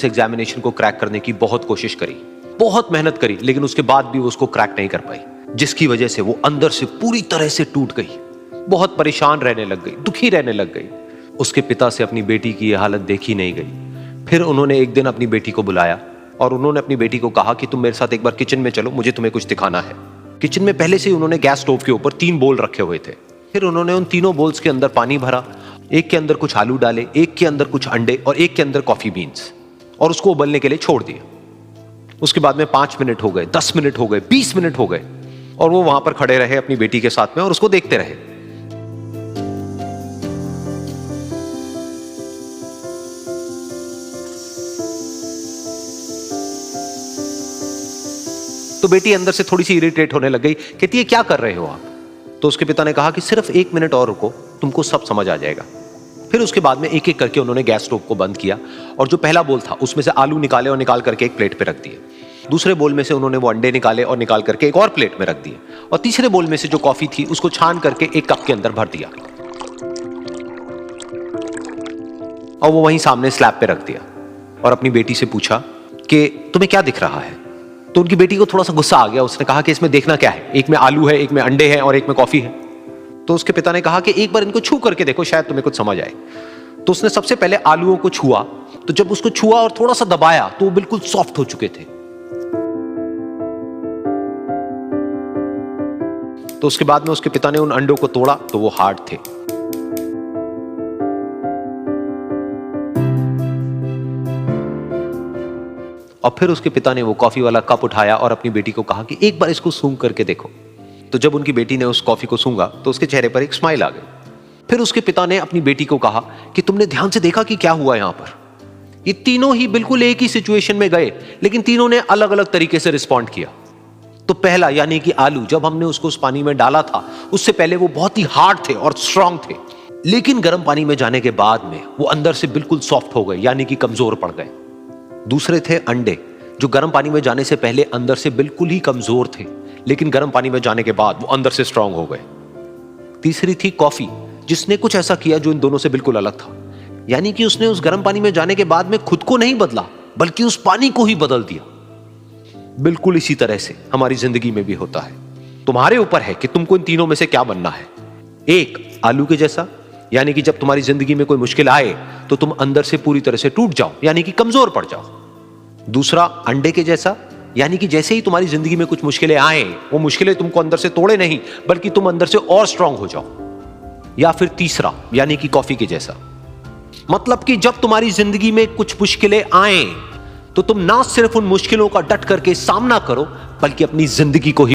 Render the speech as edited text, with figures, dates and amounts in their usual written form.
Examination को crack करने की बहुत कोशिश करी, बहुत मेहनत करी, लेकिन उसके बाद भी वो उसको क्रैक नहीं कर पाई, जिसकी वजह से वो अंदर से पूरी तरह से टूट गई, बहुत परेशान रहने लग गई, दुखी रहने लग गई। उसके पिता से अपनी बेटी की यह हालत देखी नहीं गई। फिर उन्होंने एक दिन अपनी बेटी को बुलाया और उन्होंने अपनी बेटी को कहा कि तुम मेरे साथ एक बार किचन में चलो, मुझे तुम्हें कुछ दिखाना है। किचन में पहले से ही उन्होंने गैस स्टोव के ऊपर 3 बोल रखे हुए थे। फिर उन्होंने उन तीनों बोल्स के अंदर पानी भरा, एक के अंदर कुछ आलू डाले, एक के अंदर कुछ अंडे और एक के अंदर कॉफी बीन्स, और उसको उबलने के लिए छोड़ दिया। उसके बाद में 5 मिनट हो गए, 10 मिनट हो गए, 20 मिनट हो गए, और वो वहां पर खड़े रहे अपनी बेटी के साथ में और उसको देखते रहे। तो बेटी अंदर से थोड़ी सी इरिटेट होने लग गई, कहती है क्या कर रहे हो आप? तो उसके पिता ने कहा कि सिर्फ 1 मिनट और रुको, तुमको सब समझ आ जाएगा। फिर उसके बाद में एक एक करके उन्होंने गैस स्टोव को बंद किया और जो पहला बोल था उसमें से आलू निकाले और निकाल करके एक प्लेट पे रख दिए। दूसरे बोल में से उन्होंने वो अंडे निकाले और निकाल करके एक और प्लेट में रख दिए, और तीसरे बोल में से जो कॉफी थी उसको छान करके एक कप के अंदर भर दिया और वो वहीं सामने स्लैब पे रख दिया और अपनी बेटी से पूछा कि तुम्हें क्या दिख रहा है? तो उनकी बेटी को थोड़ा सा गुस्सा आ गया। उसने कहा कि इसमें देखना क्या है, एक में आलू है, एक में अंडे हैं और एक में कॉफी है। तो उसके पिता ने कहा कि एक बार इनको छू करके देखो, शायद तुम्हें कुछ समझ आए। तो उसने सबसे पहले आलूओं को छुआ, तो जब उसको छुआ और थोड़ा सा दबाया तो वो बिल्कुल सॉफ्ट हो चुके थे। तो उसके बाद में उसके पिता ने उन अंडों को तोड़ा तो वो हार्ड थे। और फिर उसके पिता ने वो कॉफी वाला कप उठाया और अपनी बेटी को कहा कि एक बार इसको सूंघ करके देखो। तो जब उनकी बेटी ने उस कॉफी को सूंघा तो उसके चेहरे पर एक स्माइल आ गई। फिर उसके पिता ने अपनी बेटी को कहा कि तुमने ध्यान से देखा कि क्या हुआ यहां पर? ये तीनों ही बिल्कुल एक ही सिचुएशन में गए, लेकिन तीनों ने अलग अलग तरीके से रिस्पॉन्ड किया। तो पहला यानी कि आलू, जब हमने उसको उस पानी में डाला था उससे पहले वो बहुत ही हार्ड थे और स्ट्रांग थे, लेकिन गर्म पानी में जाने के बाद में वो अंदर से बिल्कुल सॉफ्ट हो गए, यानी कि कमजोर पड़ गए। दूसरे थे अंडे, जो गर्म पानी में जाने से पहले अंदर से बिल्कुल ही कमजोर थे, लेकिन गर्म पानी में जाने के बाद वो अंदर से स्ट्रांग हो गए। तीसरी थी कॉफी, जिसने कुछ ऐसा किया जो इन दोनों से बिल्कुल अलग था, यानी कि उसने उस गर्म पानी में जाने के बाद में खुद को नहीं बदला, बल्कि उस पानी को ही बदल दिया। बिल्कुल इसी तरह से हमारी जिंदगी में भी होता है। तुम्हारे ऊपर है कि तुमको इन तीनों में से क्या बनना है। एक, आलू के जैसा, यानी कि जब तुम्हारी जिंदगी में कोई मुश्किल आए तो तुम अंदर से पूरी तरह से टूट जाओ, यानी कि कमजोर पड़ जाओ। दूसरा, अंडे के जैसा, यानी कि जैसे ही तुम्हारी जिंदगी में कुछ मुश्किलें आए, वो मुश्किलें तुमको अंदर से तोड़े नहीं, बल्कि तुम अंदर से और स्ट्रांग हो जाओ। या फिर तीसरा, यानी कि कॉफी के जैसा, मतलब कि जब तुम्हारी जिंदगी में कुछ मुश्किलें आए तो तुम ना सिर्फ उन मुश्किलों का डट करके सामना करो, बल्कि अपनी जिंदगी को ही